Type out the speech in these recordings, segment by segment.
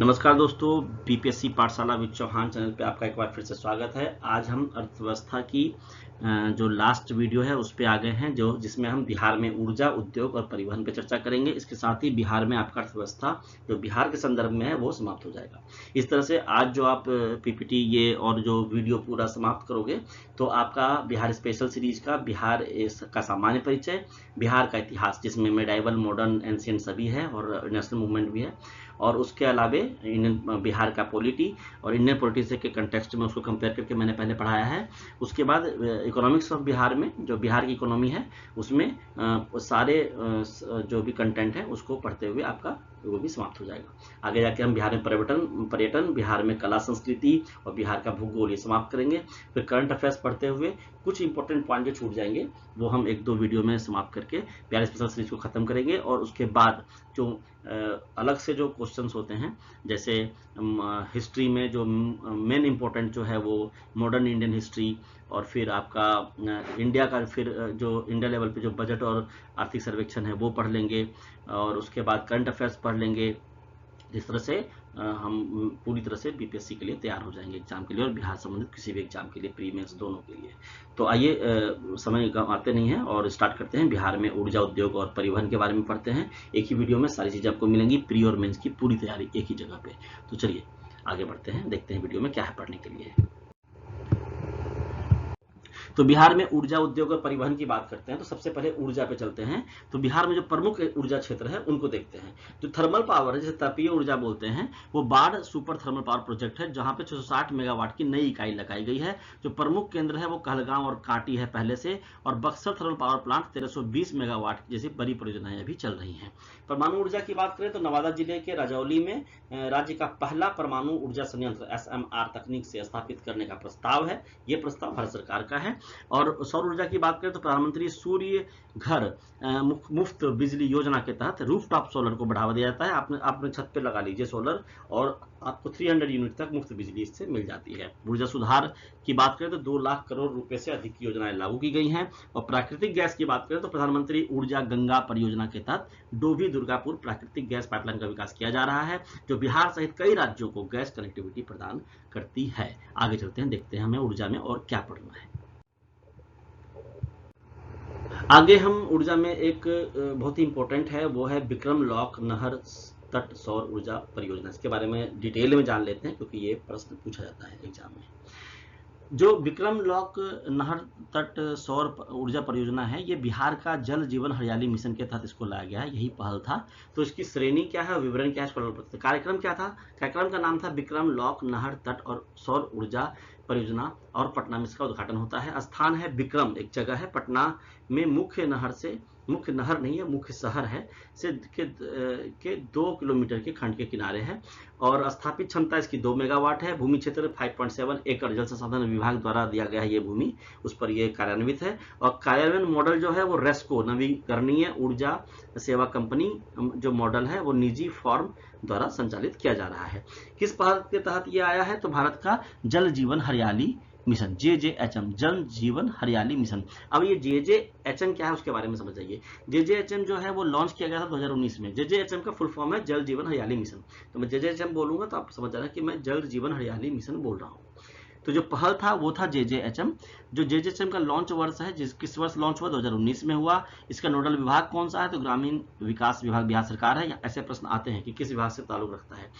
नमस्कार दोस्तों, बीपीएससी पाठशाला विद चौहान चैनल पे आपका एक बार फिर से स्वागत है। आज हम अर्थव्यवस्था की जो लास्ट वीडियो है उस पे आ गए हैं, जो जिसमें हम बिहार में ऊर्जा, उद्योग और परिवहन पे चर्चा करेंगे। इसके साथ ही बिहार में आपका अर्थव्यवस्था जो बिहार के संदर्भ में है वो समाप्त हो जाएगा। इस तरह से आज जो आप पीपीटी ये और जो वीडियो पूरा समाप्त करोगे तो आपका बिहार स्पेशल सीरीज का बिहार का सामान्य परिचय, बिहार का इतिहास जिसमें मेडाइवल, मॉडर्न, एंशिएंट सभी है और नेशनल मूवमेंट भी है, और उसके अलावे इंडियन बिहार का पॉलिटी और इंडियन पॉलिटी से के कंटेक्स्ट में उसको कंपेयर करके मैंने पहले पढ़ाया है। उसके बाद इकोनॉमिक्स ऑफ बिहार में जो बिहार की इकोनॉमी है उसमें सारे जो भी कंटेंट है उसको पढ़ते हुए आपका वो भी समाप्त हो जाएगा। आगे जाके हम बिहार में पर्यटन, बिहार में कला संस्कृति और बिहार का भूगोल ये समाप्त करेंगे। फिर करंट अफेयर्स पढ़ते हुए कुछ इंपॉर्टेंट पॉइंट जो छूट जाएंगे वो हम एक दो वीडियो में समाप्त करके बिहार स्पेशल सीरीज को खत्म करेंगे। और उसके बाद जो अलग से जो क्वेश्चंस होते हैं, जैसे हिस्ट्री में जो मेन इंपॉर्टेंट जो है वो मॉडर्न इंडियन हिस्ट्री, और फिर आपका इंडिया का, फिर जो इंडिया लेवल पे जो बजट और आर्थिक सर्वेक्षण है वो पढ़ लेंगे, और उसके बाद करंट अफेयर्स पढ़ लेंगे। जिस तरह से हम पूरी तरह से बीपीएससी के लिए तैयार हो जाएंगे एग्जाम के लिए, और बिहार संबंधित किसी भी एग्जाम के लिए, प्री मेंस दोनों के लिए। तो आइए समय गंवाते नहीं है और स्टार्ट करते हैं। बिहार में ऊर्जा, उद्योग और परिवहन के बारे में पढ़ते हैं। एक ही वीडियो में सारी चीजें आपको मिलेंगी, प्री और मेंस की पूरी तैयारी एक ही जगह पे। तो चलिए आगे बढ़ते हैं, देखते हैं वीडियो में क्या है पढ़ने के लिए। तो बिहार में ऊर्जा, उद्योग और परिवहन की बात करते हैं तो सबसे पहले ऊर्जा पे चलते हैं। तो बिहार में जो प्रमुख ऊर्जा क्षेत्र है उनको देखते हैं। जो थर्मल पावर है, जैसे तापीय ऊर्जा बोलते हैं, वो बाढ़ सुपर थर्मल पावर प्रोजेक्ट है जहां पे 660 मेगावाट की नई इकाई लगाई गई है। जो प्रमुख केंद्र है वो कहलगांव और कांटी है पहले से, और Buxar thermal power plant 1320 megawatt जैसी बड़ी परियोजनाएं अभी चल रही हैं। परमाणु ऊर्जा की बात करें तो नवादा जिले के राजौली में राज्य का पहला परमाणु ऊर्जा संयंत्र SMR तकनीक से स्थापित करने का प्रस्ताव है। ये प्रस्ताव भारत सरकार का है। और सौर ऊर्जा की बात करें तो प्रधानमंत्री सूर्य घर मुफ्त बिजली योजना के तहत रूफटॉप सोलर को बढ़ावा दिया जाता है। आपने छत पे लगा लीजिए सोलर, और आपको 300 यूनिट तक मुफ्त बिजली इससे मिल जाती है। ऊर्जा सुधार की बात करें तो 2 लाख करोड़ रुपए से अधिक की योजनाएं लागू की गई हैं। और प्राकृतिक गैस की बात करें तो प्रधानमंत्री ऊर्जा गंगा परियोजना के तहत डोभी दुर्गापुर प्राकृतिक गैस पाइपलाइन का विकास किया जा रहा है, जो बिहार सहित कई राज्यों को गैस कनेक्टिविटी प्रदान करती है। आगे चलते हैं, देखते हैं हमें ऊर्जा में और क्या पढ़ना है। आगे हम ऊर्जा में एक बहुत ही इंपॉर्टेंट है, वो है विक्रम लॉक नहर तट सौर ऊर्जा परियोजना। इसके बारे में डिटेल में जान लेते हैं क्योंकि ये प्रश्न पूछा जाता है एग्जाम में। जो विक्रम लॉक नहर तट सौर ऊर्जा परियोजना है, ये बिहार का जल जीवन हरियाली मिशन के तहत इसको लाया गया है, यही पहल था। तो इसकी श्रेणी क्या है, विवरण क्या है, कार्यक्रम क्या था? कार्यक्रम का नाम था विक्रम लॉक नहर तट और सौर ऊर्जा परियोजना, और पटना में इसका उद्घाटन होता है। स्थान है विक्रम, एक जगह है पटना में, मुख्य नहर नहीं है, मुख्य शहर है से के 2 किलोमीटर के खंड के किनारे है। और स्थापित क्षमता इसकी 2 मेगावाट है। भूमि क्षेत्र 5.7 एकड़ जल संसाधन विभाग द्वारा दिया गया है ये भूमि, उस पर ये कार्यान्वित है। और कार्यान्वयन मॉडल जो है वो रेस्को, नवीकरणीय ऊर्जा सेवा कंपनी जो मॉडल है वो निजी फॉर्म द्वारा संचालित किया जा रहा है। किस पहल के तहत ये आया है? तो भारत का जल जीवन हरियाली मिशन, JJHM, जल जीवन हरियाली मिशन। अब ये JJHM क्या है उसके बारे में समझ जाइए। JJHM जो है वो लॉन्च किया गया था 2019 में। JJHM का फुल फॉर्म है जल जीवन हरियाली मिशन। तो मैं JJHM बोलूंगा तो आप समझ जाना कि मैं जल जीवन हरियाली मिशन बोल रहा हूँ। तो जो पहल था वो था JJHM। जो JJHM का लॉन्च वर्ष है, किस वर्ष लॉन्च हुआ? 2019 में हुआ। इसका नोडल विभाग कौन सा है? तो ग्रामीण विकास विभाग बिहार सरकार है। ऐसे प्रश्न आते हैं कि किस विभाग से ताल्लुक रखता है।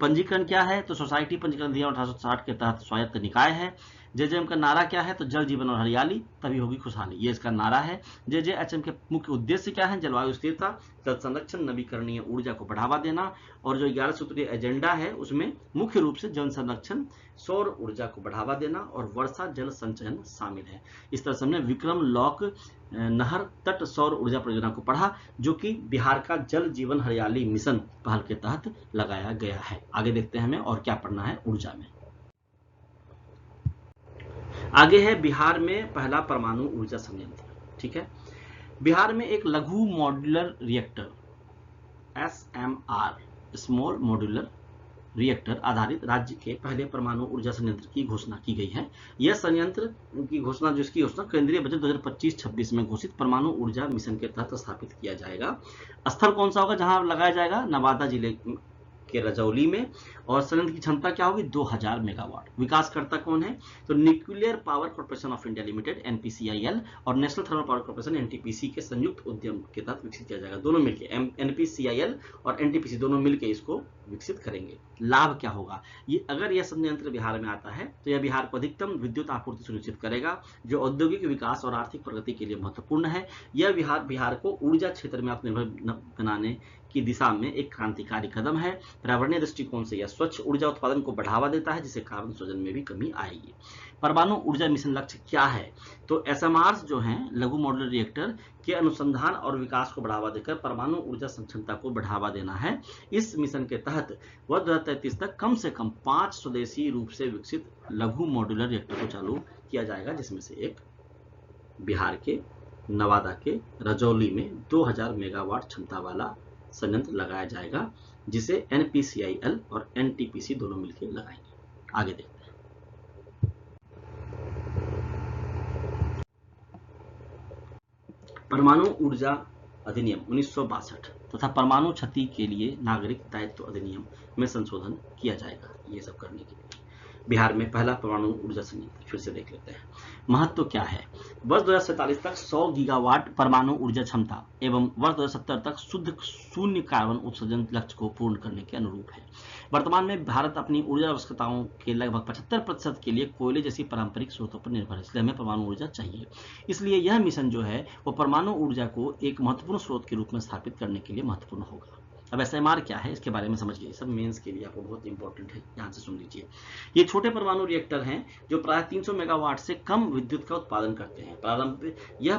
पंजीकरण क्या है? तो सोसाइटी पंजीकरण अधिनियम 1860 के तहत स्वायत्त निकाय है। JJM का नारा क्या है? तो जल जीवन और हरियाली तभी होगी खुशहाली, ये इसका नारा है। JJHM के मुख्य उद्देश्य क्या है? जलवायु स्थिरता, जल संरक्षण, नवीकरणीय ऊर्जा को बढ़ावा देना। और जो 11 सूत्रीय एजेंडा है उसमें मुख्य रूप से जल संरक्षण, सौर ऊर्जा को बढ़ावा देना और वर्षा जल संचयन शामिल है। इस तरह से हमने विक्रम लॉक नहर तट सौर ऊर्जा परियोजना को पढ़ा, जो कि बिहार का जल जीवन हरियाली मिशन पहल के तहत लगाया गया है। आगे देखते हैं हमें और क्या पढ़ना है ऊर्जा में। आगे है बिहार में पहला परमाणु ऊर्जा संयंत्र। ठीक है, बिहार में एक लघु modular reactor SMR, small modular reactor आधारित राज्य के पहले परमाणु ऊर्जा संयंत्र की घोषणा की गई है। यह संयंत्र की घोषणा, जिसकी घोषणा केंद्रीय बजट 2025-26 में घोषित परमाणु ऊर्जा मिशन के तहत स्थापित किया जाएगा। स्थल कौन सा होगा जहां लगाया जाएगा? नवादा जिले के रजौली में, और संयंत्र की क्षमता क्या होगी 2000 मेगावाट। विकासकर्ता कौन है, तो nuclear power corporation of India limited NPCIL और national thermal power corporation NTPC के संयुक्त उद्यम के तहत विकसित किया जाएगा। दोनों मिलकर NPCIL और NTPC दोनों मिलकर इसको विकसित करेंगे। लाभ क्या होगा, ये अगर यह संयंत्र बिहार में आता है तो यह बिहार को अधिकतम विद्युत आपूर्ति सुनिश्चित करेगा, जो औद्योगिक विकास और आर्थिक प्रगति के लिए महत्वपूर्ण है। यह बिहार को ऊर्जा क्षेत्र में आत्मनिर्भर बनाने की दिशा में एक क्रांतिकारी कदम है। पर्यावरणीय दृष्टिकोण से यह स्वच्छ ऊर्जा उत्पादन को बढ़ावा देता है, जिससे कार्बन उत्सर्जन में भी कमी आएगी। परमाणु ऊर्जा मिशन लक्ष्य क्या है, तो SMRs जो हैं लघु मॉड्यूलर रिएक्टर के अनुसंधान और विकास को बढ़ावा देकर परमाणु ऊर्जा क्षमता को बढ़ावा देना है। इस मिशन के तहत वर्ष 2033 तक कम से कम 5 स्वदेशी रूप से विकसित लघु मॉड्यूलर रिएक्टर को चालू किया जाएगा, जिसमें से एक बिहार के नवादा के रजौली में 2000 मेगावाट क्षमता वाला संयंत्र लगाया जाएगा, जिसे NPCIL और NTPC दोनों मिलकर लगाएंगे। आगे देखते हैं। परमाणु ऊर्जा अधिनियम 1962 तथा परमाणु क्षति के लिए नागरिक दायित्व अधिनियम में संशोधन किया जाएगा। ये सब करने के लिए बिहार में पहला परमाणु ऊर्जा संयंत्र फिर से देख लेते हैं। महत्व क्या है, वर्ष 2047 तक 100 गीगावाट परमाणु ऊर्जा क्षमता एवं वर्ष 2070 तक शुद्ध शून्य कार्बन उत्सर्जन लक्ष्य को पूर्ण करने के अनुरूप है। वर्तमान में भारत अपनी ऊर्जा आवश्यकताओं के लगभग 75% के लिए कोयले जैसी पारंपरिक स्रोतों पर निर्भर है, इसलिए हमें परमाणु ऊर्जा चाहिए। इसलिए यह मिशन जो है वो परमाणु ऊर्जा को एक महत्वपूर्ण स्रोत के रूप में स्थापित करने के लिए महत्वपूर्ण होगा। अब SMR क्या है, इसके बारे में समझिए, सब मेंस के लिए आपको बहुत इंपॉर्टेंट है, यहाँ से सुन लीजिए। ये छोटे परमाणु रिएक्टर हैं जो प्राय 300 मेगावाट से कम विद्युत का उत्पादन करते हैं। यह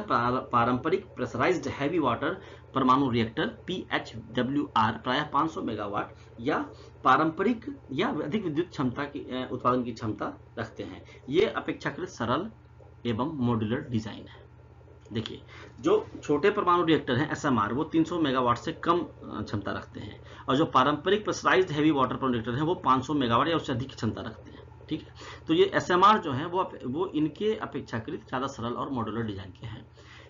पारंपरिक प्रेशराइज्ड हैवी वाटर परमाणु रिएक्टर PHWR प्राय 500 मेगावाट या पारंपरिक या अधिक विद्युत क्षमता की उत्पादन की क्षमता रखते हैं। ये अपेक्षाकृत सरल एवं मॉड्यूलर डिजाइन है। देखिए, जो छोटे परमाणु रिएक्टर हैं SMR वो 300 मेगावाट से कम क्षमता रखते हैं, और जो पारंपरिक प्रेशराइज्ड हैवी वाटर परमाणु रिएक्टर हैं वो 500 मेगावाट या उससे अधिक क्षमता रखते हैं। ठीक है, तो ये SMR जो है वो इनके अपेक्षाकृत ज़्यादा सरल और मॉड्यूलर डिजाइन के हैं।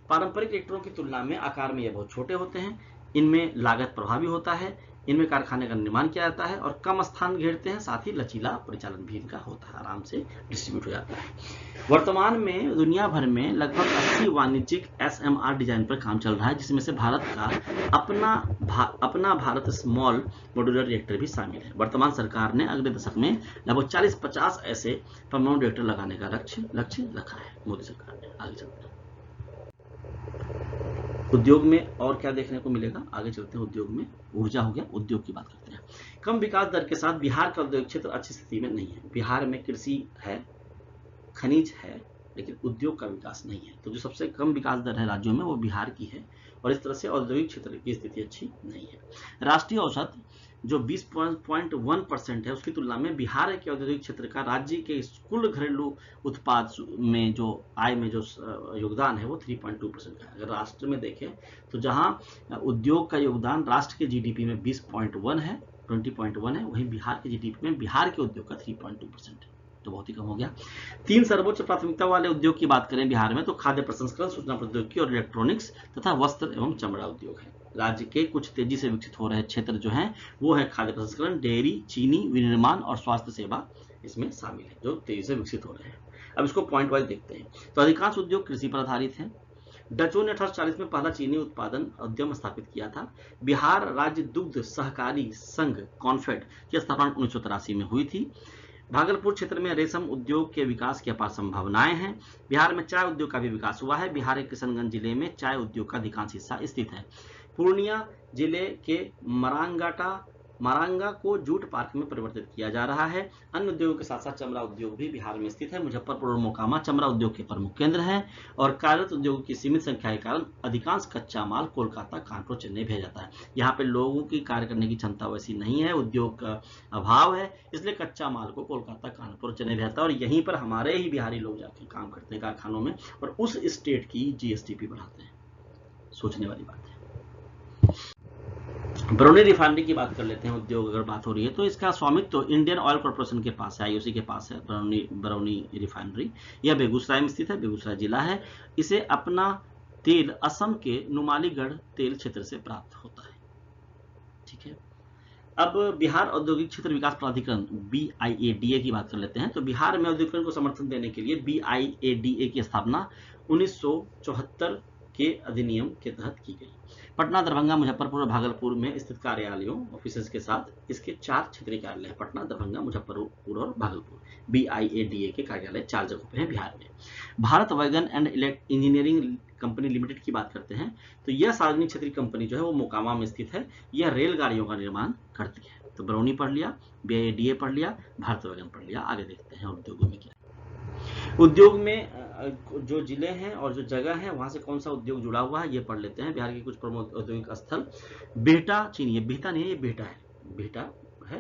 पारंपरिक रिएक्टरों की तुलना में आकार में ये बहुत छोटे होते हैं, इनमें लागत प्रभावी होता है, इनमें कारखाने का निर्माण किया जाता है और कम स्थान घेरते हैं, साथ ही लचीला परिचालन भी इनका होता है, आराम से डिस्ट्रीब्यूट हो जाता है। वर्तमान में दुनिया भर में लगभग 80 वाणिज्यिक SMR डिजाइन पर काम चल रहा है, जिसमें से भारत का अपना भारत स्मॉल मॉड्यूलर रिएक्टर भी शामिल है। वर्तमान सरकार ने अगले दशक में लगभग 40-50 ऐसे परमाणु रिएक्टर लगाने का लक्ष्य रखा है, मोदी सरकार ने। आगे चलते हैं, उद्योग में और क्या देखने को मिलेगा, आगे चलते हैं। उद्योग में ऊर्जा हो गया, उद्योग की बात करते हैं। कम विकास दर के साथ बिहार का उद्योग क्षेत्र अच्छी स्थिति में नहीं है। बिहार में कृषि है, खनिज है, लेकिन उद्योग का विकास नहीं है। तो जो सबसे कम विकास दर है राज्यों में वो बिहार की है, और इस तरह से औद्योगिक क्षेत्र की स्थिति अच्छी नहीं है। राष्ट्रीय औसत जो 20.1% है, उसकी तुलना में बिहार के औद्योगिक क्षेत्र का राज्य के कुल घरेलू उत्पाद में जो आय में जो योगदान है वो 3.2% का है। अगर राष्ट्र में देखें तो जहां उद्योग का योगदान राष्ट्र के GDP में 20.1 है, 20.1 है, वहीं बिहार के GDP में बिहार के उद्योग का 3.2% है, तो बहुत ही कम हो गया। 3 सर्वोच्च प्राथमिकता वाले उद्योग की बात करें बिहार में तो खाद्य प्रसंस्करण, सूचना प्रौद्योगिकी और इलेक्ट्रॉनिक्स तथा वस्त्र एवं चमड़ा उद्योग है। राज्य के कुछ तेजी से विकसित हो रहे क्षेत्र जो हैं वो है खाद्य प्रसंस्करण, डेयरी, चीनी, विनिर्माण और स्वास्थ्य सेवा इसमें शामिल है, जो तेजी से विकसित हो रहे हैं। अब इसको पॉइंट वाइज देखते हैं। तो अधिकांश उद्योग कृषि पर आधारित हैं। डचों ने 1840 में पहला चीनी उत्पादन उद्यम स्थापित किया था। बिहार राज्य दुग्ध सहकारी संघ कॉन्फेड की स्थापना 1983 में हुई थी। भागलपुर क्षेत्र में रेशम उद्योग के विकास की अपार संभावनाएं हैं। बिहार में चाय उद्योग का भी विकास हुआ है। बिहार के किशनगंज जिले में चाय उद्योग का अधिकांश हिस्सा स्थित है। पूर्णिया जिले के मारांगा को जूट पार्क में परिवर्तित किया जा रहा है। अन्य उद्योगों के साथ साथ चमड़ा उद्योग भी बिहार में स्थित है। मुजफ्फरपुर और मोकामा चमड़ा उद्योग के प्रमुख केंद्र हैं, और कार्यरत उद्योगों की सीमित संख्या के कारण अधिकांश कच्चा माल कोलकाता, कानपुर, चेन्नई भेजा जाता है। यहाँ पे लोगों की कार्य करने की क्षमता वैसी नहीं है, उद्योग का अभाव है, इसलिए कच्चा माल को कोलकाता, कानपुर, चेन्नई भेजा जाता है, और यहीं पर हमारे ही बिहारी लोग जाके काम करते हैं कारखानों में, और उस स्टेट की GSDP बढ़ाते हैं। सोचने वाली बात है। बरौनी रिफाइनरी की बात कर लेते हैं। उद्योग अगर बात हो रही है तो इसका स्वामित्व तो इंडियन ऑयल कॉर्पोरेशन के पास है, IOC के पास है बरौनी रिफाइनरी। यह बेगूसराय में स्थित है, बेगूसराय जिला है। इसे अपना तेल असम के नुमालीगढ़ तेल क्षेत्र से प्राप्त होता है। ठीक है, अब बिहार औद्योगिक क्षेत्र विकास प्राधिकरण BIADA की बात कर लेते हैं। तो बिहार में औद्योगिकरण को समर्थन देने के लिए BIADA की स्थापना 1974 के अधिनियम के तहत की गई। पटना, दरभंगा, मुजफ्फरपुर और भागलपुर में स्थित कार्यालयों ऑफिसेज के साथ इसके 4 क्षेत्रीय कार्यालय हैं। पटना, दरभंगा, मुजफ्फरपुर और भागलपुर। BIADA के कार्यालय 4 जगहों पे हैं बिहार में। Bharat wagon and engineering company limited की बात करते हैं तो यह सार्वजनिक क्षेत्रीय कंपनी जो है वो मोकामा में स्थित है। यह रेलगाड़ियों का निर्माण करती है। तो बरौनी पढ़ लिया, BIADA पढ़ लिया, भारत वैगन पढ़ लिया। आगे देखते हैं उद्योगों में क्या। उद्योग में जो जिले हैं और जो जगह है वहां से कौन सा उद्योग जुड़ा हुआ है ये पढ़ लेते हैं। बिहार के कुछ प्रमुख औद्योगिक स्थल, बिहटा चीनी, ये बिहटा नहीं है, ये बिहटा है। बिहटा है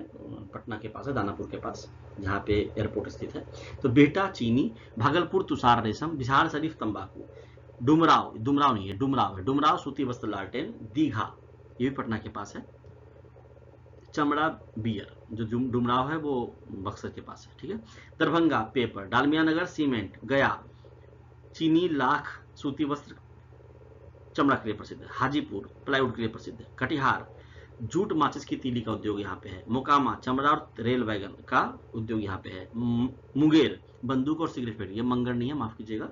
पटना के पास है, दानापुर के पास, जहाँ पे एयरपोर्ट स्थित है। तो बिहटा चीनी, भागलपुर तुषार रेशम, बिहार शरीफ तंबाकू, डुमराव, डुमराव नहीं है, डुमराव है, डुमराव सूती वस्त्र लालटेन, दीघा ये भी पटना के पास है, चमड़ा बियर, जो डुमराव है वो बक्सर के पास है, ठीक है। दरभंगा पेपर, डालमिया नगर सीमेंट, गया चीनी लाख सूती वस्त्र चमड़ा के लिए प्रसिद्ध है, हाजीपुर प्लाईवुड के लिए प्रसिद्ध है, कटिहार जूट माचिस की तीली का उद्योग यहाँ पे है, मोकामा चमड़ा और रेल वैगन का उद्योग यहाँ पे है, मुंगेर बंदूक और सिगरेट फैक्ट्री, ये मंगल नहीं है, माफ कीजिएगा,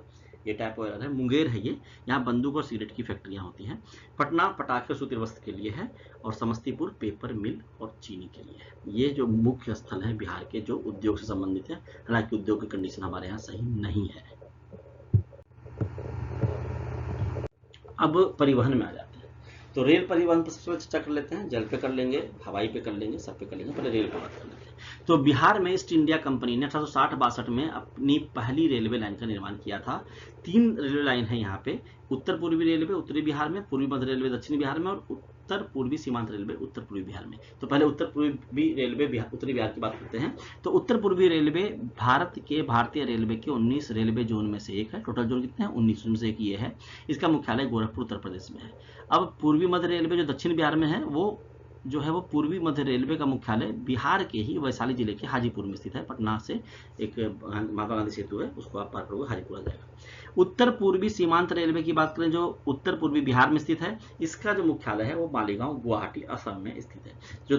ये टाइपो एरर है, मुंगेर है ये, यहाँ बंदूक और सिगरेट की फैक्ट्रियां होती हैं। पटना पटाखे और सूती वस्त्र के लिए है, और समस्तीपुर पेपर मिल और चीनी के लिए है। ये जो मुख्य स्थल है बिहार के जो उद्योग से संबंधित है। हालांकि उद्योग की कंडीशन हमारे यहाँ सही नहीं है। अब परिवहन में आ जाते हैं। तो रेल परिवहन पर सबसे चर्चा कर लेते हैं। जल पे कर लेंगे, हवाई पे कर लेंगे, सब पे कर लेंगे, पहले रेल पे बात कर लेते हैं। तो बिहार में ईस्ट इंडिया कंपनी ने 1860-62 में अपनी पहली रेलवे लाइन का निर्माण किया था। 3 रेलवे लाइन है यहाँ पे, उत्तर पूर्वी रेलवे उत्तरी बिहार में, पूर्वी मध्य रेलवे दक्षिणी बिहार में, और उत्तर पूर्वी सीमांत रेलवे उत्तर पूर्वी बिहार में। तो पहले उत्तर पूर्वी रेलवे उत्तरी बिहार की बात करते हैं। तो उत्तर पूर्वी रेलवे भारत के भारतीय रेलवे के 19 रेलवे जोन में से एक है। टोटल जोन कितने हैं? 19 में से एक ये है। इसका मुख्यालय गोरखपुर उत्तर प्रदेश में है। अब पूर्वी मध्य रेलवे जो दक्षिण बिहार में है वो जो है वो पूर्वी मध्य रेलवे का मुख्यालय बिहार के ही वैशाली जिले के हाजीपुर में स्थित है। पटना से एक महात्मा गांधी सेतु है, उसको आप पार करोगे हाजीपुर आ जाएगा। उत्तर पूर्वी सीमांत रेलवे की बात करें जो उत्तर पूर्वी बिहार में स्थित है, इसका जो मुख्यालय है वो मालीगांव गुवाहाटी असम में स्थित है। जो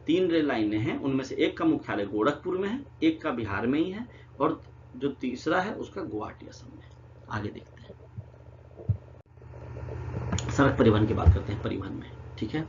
3 रेल लाइनें हैं उनमें से एक का मुख्यालय गोरखपुर में है, एक का बिहार में ही है, और जो तीसरा है उसका गुवाहाटी असम में है। आगे देखते हैं, सड़क परिवहन की बात करते हैं। परिवहन में ठीक है,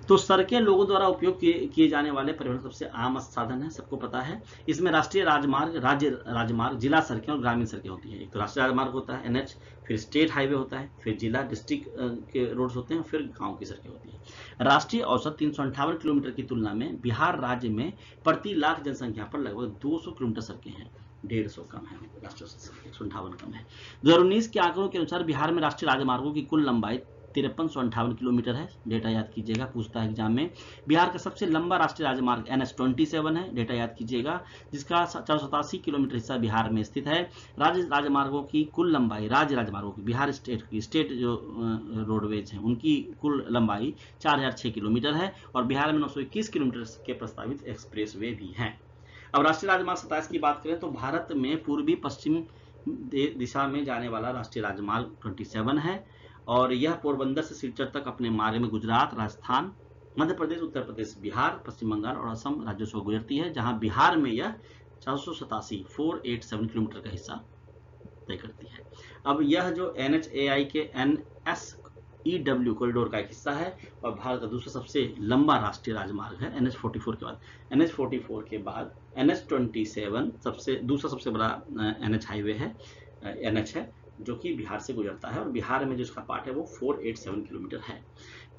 तो सड़कें लोगों द्वारा उपयोग किए जाने वाले परिवहन सबसे आम साधन है, सबको पता है। इसमें राष्ट्रीय राजमार्ग, राज्य राजमार्ग, जिला सड़कें और ग्रामीण सड़कें होती हैं। एक तो राष्ट्रीय राजमार्ग होता है NH, फिर स्टेट हाईवे होता है, फिर जिला डिस्ट्रिक्ट के रोड्स होते हैं, फिर गांव की सड़कें होती हैं। राष्ट्रीय औसत 358 किलोमीटर की तुलना में बिहार राज्य में प्रति लाख जनसंख्या पर लगभग 200 किलोमीटर सड़कें हैं, 150 कम है, राष्ट्रीय औसत 158 कम है। 2019 के आंकड़ों के अनुसार बिहार में राष्ट्रीय राजमार्गों की कुल लंबाई 5358 किलोमीटर है। डेटा याद कीजिएगा, पूछता है एग्जाम में। बिहार का सबसे लंबा राष्ट्रीय राजमार्ग NH27 है, डेटा याद कीजिएगा, जिसका 487 किलोमीटर हिस्सा बिहार में स्थित है। राज्य राजमार्गों की कुल लंबाई, राज्य राजमार्गों की, बिहार स्टेट जो रोडवेज हैं उनकी कुल लंबाई 4006 किलोमीटर है, और बिहार में 921 किलोमीटर के प्रस्तावित एक्सप्रेसवे भी हैं। अब राष्ट्रीय राजमार्ग 27 की बात करें तो भारत में पूर्वी पश्चिम दिशा में जाने वाला राष्ट्रीय राजमार्ग 27 है, और यह पोरबंदर से सिलचर तक अपने मार्ग में गुजरात, राजस्थान, मध्य प्रदेश, उत्तर प्रदेश, बिहार, पश्चिम बंगाल और असम राज्यों से गुजरती है, जहां बिहार में यह 487 किलोमीटर का हिस्सा तय करती है। अब यह जो NHAI के NSEW कॉरिडोर का एक हिस्सा है, और भारत का दूसरा सबसे लंबा राष्ट्रीय राजमार्ग है NH44 के बाद। NH44 के बाद NH27 दूसरा सबसे बड़ा NH हाईवे है, NH है, जो कि बिहार से गुजरता है, और बिहार में जो इसका पार्ट है वो 487 किलोमीटर है।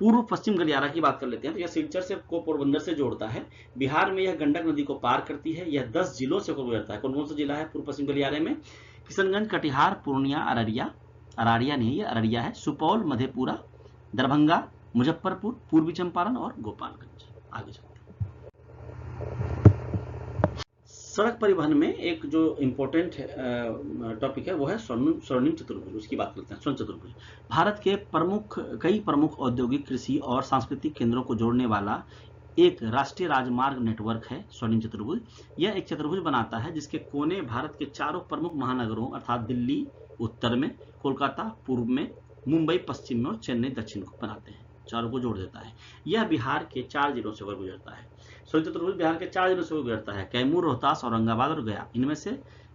पूर्व पश्चिम गलियारा की बात कर लेते हैं। तो यह सिलचर से को पोरबंदर से जोड़ता है। बिहार में यह गंडक नदी को पार करती है। यह 10 जिलों से गुजरता है। कौन कौन सा जिला है पूर्व पश्चिम गलियारे में? किशनगंज, कटिहार, पूर्णिया, अररिया नहीं, अररिया है, सुपौल, मधेपुरा, दरभंगा, मुजफ्फरपुर, पूर्वी चंपारण और गोपालगंज। आगे चलते हैं। सड़क परिवहन में एक जो इम्पोर्टेंट टॉपिक है वो है स्वर्णिम चतुर्भुज, उसकी बात करते हैं। स्वर्ण चतुर्भुज भारत के कई प्रमुख औद्योगिक, कृषि और सांस्कृतिक केंद्रों को जोड़ने वाला एक राष्ट्रीय राजमार्ग नेटवर्क है स्वर्णिम चतुर्भुज। यह एक चतुर्भुज बनाता है जिसके कोने भारत के 4 प्रमुख महानगरों अर्थात दिल्ली उत्तर में, कोलकाता पूर्व में, मुंबई पश्चिम में और चेन्नई दक्षिण को बनाते हैं। चारों को जोड़ देता है। यह बिहार के 4 जिलों से होकर गुजरता है। सोन चतुर्भुज बिहार के 4 जिलों से होकर गुजरता है, कैमूर, रोहतास, औरंगाबाद और गया।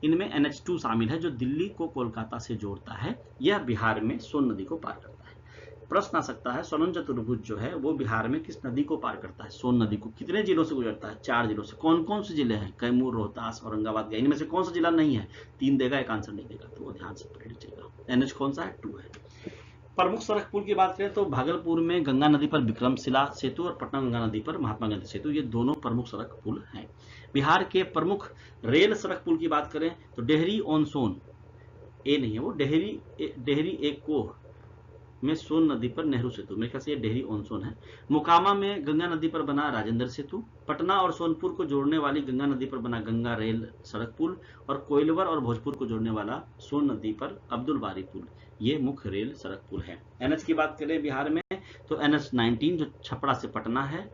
इनमें NH2 शामिल है जो दिल्ली को कोलकाता से जोड़ता है। यह बिहार में सोन नदी को पार करता है। प्रश्न आ सकता है सोलन चतुर्भुज जो है वो बिहार में किस नदी को पार करता है? सोन नदी को। कितने जिलों से गुजरता है? 4 जिलों से। कौन कौन से जिले हैं? कैमूर, रोहतास, औरंगाबाद, गया। इनमें से कौन सा जिला नहीं है? 3 देगा, एक आंसर नहीं देगा, तो वो ध्यान से पढ़ लीजिएगा। NH कौन सा है? 2 है। प्रमुख सड़क पुल की बात करें तो भागलपुर में गंगा नदी पर विक्रमशिला सेतु और पटना गंगा नदी पर महात्मा गांधी सेतु, ये दोनों प्रमुख सड़क पुल हैं। बिहार के प्रमुख रेल सड़क पुल की बात करें तो डेहरी ऑन सोन, ए नहीं है वो, डेहरी एक कोह में सोन नदी पर नेहरू सेतु, मेरे ख्याल से ये डेहरी ऑन सोन है। मोकामा में गंगा नदी पर बना राजेंद्र सेतु, पटना और सोनपुर को जोड़ने वाली गंगा नदी पर बना गंगा रेल सड़क पुल, और कोइलवर और भोजपुर को जोड़ने वाला सोन नदी पर अब्दुल बारी पुल, ये मुख्य रेल सड़क पुल है। NH की बात करें बिहार में तो NH19 जो छपरा से पटना है,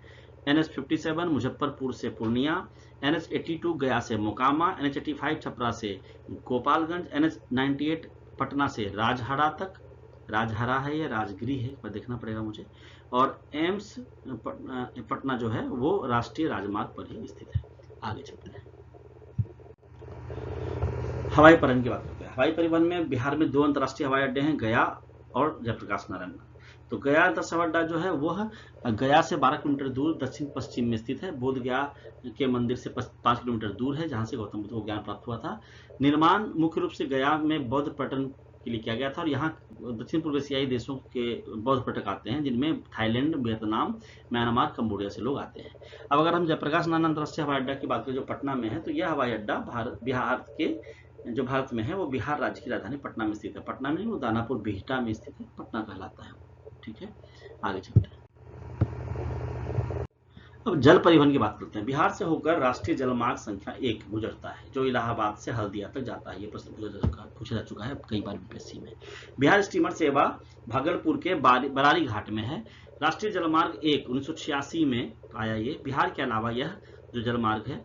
NH57 मुजफ्फरपुर से पूर्णिया, NH82 गया से मोकामा, NH85 छपरा से गोपालगंज, NH98 पटना से राजहाड़ा तक, राजहरा है या राजगिरी है पर देखना पड़ेगा मुझे, और एम्स पटना जो है वो राष्ट्रीय राजमार्ग पर ही स्थित है। आगे चलते हैं, हवाई परिवहन की बात करते हैं। हवाई परिवहन में बिहार में 2 अंतर्राष्ट्रीय हवाई अड्डे हैं, गया और जयप्रकाश नारायण। तो गया अंतर्राष्ट्रीय अड्डा जो है वह गया से 12 किलोमीटर दूर दक्षिण पश्चिम में स्थित है। बोध गया के मंदिर से 5 किलोमीटर दूर है, जहां से गौतम बुद्ध को ज्ञान प्राप्त हुआ था। निर्माण मुख्य रूप से गया में बौद्ध पर्यटन के लिए किया गया था, और यहाँ दक्षिण पूर्व एशियाई देशों के बौद्ध पर्यटक आते हैं, जिनमें थाईलैंड, वियतनाम, म्यांमार, कंबोडिया से लोग आते हैं। अब अगर हम जयप्रकाश नारायण अंतर्राष्ट्रीय हवाई अड्डा की बात करें जो पटना में है, तो यह हवाई अड्डा बिहार के जो भारत में है वो बिहार राज्य की राजधानी पटना में स्थित है। पटना में वो दानापुर बिहटा में स्थित है, पटना कहलाता है। ठीक है, आगे चलते हैं। अब जल परिवहन की बात करते हैं। बिहार से होकर राष्ट्रीय जलमार्ग संख्या 1 गुजरता है जो इलाहाबाद से हल्दिया तक जाता है। ये प्रश्न पूछा जा चुका है कई बार बीपीएससी में। बिहार स्टीमर सेवा भागलपुर के बरारी घाट में है। राष्ट्रीय जलमार्ग 1 1986 में आया ये। बिहार के अलावा यह जो जलमार्ग है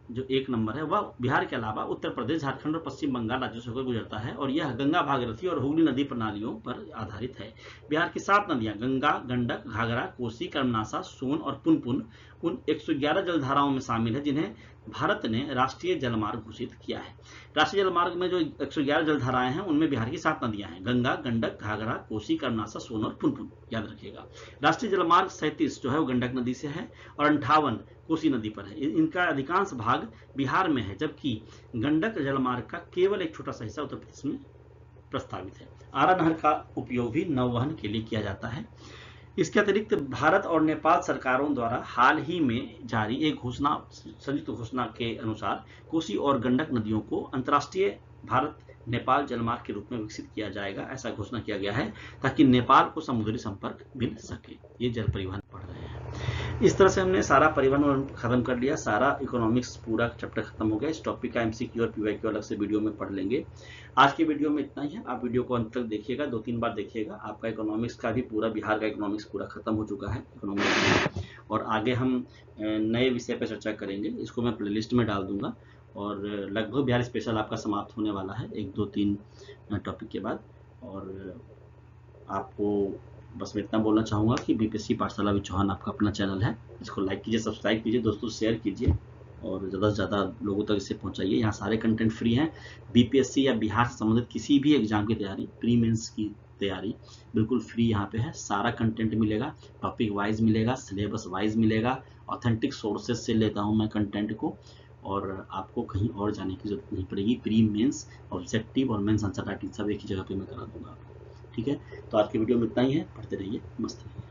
जो 1 नंबर है वह बिहार के अलावा उत्तर प्रदेश, झारखंड और पश्चिम बंगाल राज्यों से होकर गुजरता है, और यह गंगा, भागीरथी और हुगली नदी प्रणालियों पर आधारित है। बिहार की 7 नदियां गंगा, गंडक, घाघरा, कोसी, कर्मनासा, सोन और पुनपुन उन 111 जलधाराओं में शामिल है जिन्हें भारत ने राष्ट्रीय जलमार्ग घोषित किया है। राष्ट्रीय जलमार्ग में जो 111 जलधाराएं हैं उनमें बिहार की 7 नदियां हैं, गंगा, गंडक, घाघरा, कोसी, कर्मनासा, सोन और पुनपुन, याद रखिएगा। राष्ट्रीय जलमार्ग 37 जो है वो गंडक नदी से है और 58 कोसी नदी पर है। इनका अधिकांश भाग बिहार में है, जबकि गंडक जलमार्ग का केवल एक छोटा सा हिस्सा उत्तर प्रदेश में प्रस्तावित है। आरा नहर का उपयोग भी नौवहन के लिए किया जाता है। इसके अतिरिक्त भारत और नेपाल सरकारों द्वारा हाल ही में जारी एक संयुक्त घोषणा के अनुसार कोसी और गंडक नदियों को अंतर्राष्ट्रीय भारत नेपाल जलमार्ग के रूप में विकसित किया जाएगा, ऐसा घोषणा किया गया है ताकि नेपाल को समुद्री संपर्क मिल सके। ये जल परिवहन पढ़ रहे हैं। इस तरह से हमने सारा परिवहन खत्म कर लिया, सारा इकोनॉमिक्स पूरा चैप्टर खत्म हो गया। इस टॉपिक का एमसीक्यू और पीवाईक्यू अलग से वीडियो में पढ़ लेंगे। आज की वीडियो में इतना ही है। आप वीडियो को अंत तक देखिएगा, 2-3 बार देखिएगा। आपका इकोनॉमिक्स का भी पूरा बिहार का इकोनॉमिक्स पूरा खत्म हो चुका है इकोनॉमिक्स में, और आगे हम नए विषय पर चर्चा करेंगे। इसको मैं प्लेलिस्ट में डाल दूंगा, और लगभग बिहार स्पेशल आपका समाप्त होने वाला है 1-2-3 टॉपिक के बाद। और आपको बस मैं इतना बोलना चाहूँगा कि बीपीएससी पाठशाला विद चौहान आपका अपना चैनल है। इसको लाइक कीजिए, सब्सक्राइब कीजिए, दोस्तों शेयर कीजिए और ज़्यादा से ज़्यादा लोगों तक इसे पहुँचाइए। यहाँ सारे कंटेंट फ्री हैं। बीपीएससी या बिहार से संबंधित किसी भी एग्जाम की तैयारी, प्री मेंस की तैयारी बिल्कुल फ्री यहाँ पे है। सारा कंटेंट मिलेगा, टॉपिक वाइज मिलेगा, सिलेबस वाइज मिलेगा, ऑथेंटिक सोर्सेज से लेता हूँ मैं कंटेंट को, और आपको कहीं और जाने की जरूरत नहीं पड़ेगी। प्री मेंस, ऑब्जेक्टिव और मेंस आंसर राइटिंग सब एक ही जगह पे मैं करा दूंगा आपको। ठीक है, तो आज की वीडियो में इतना ही है। पढ़ते रहिए, मस्त रहिए।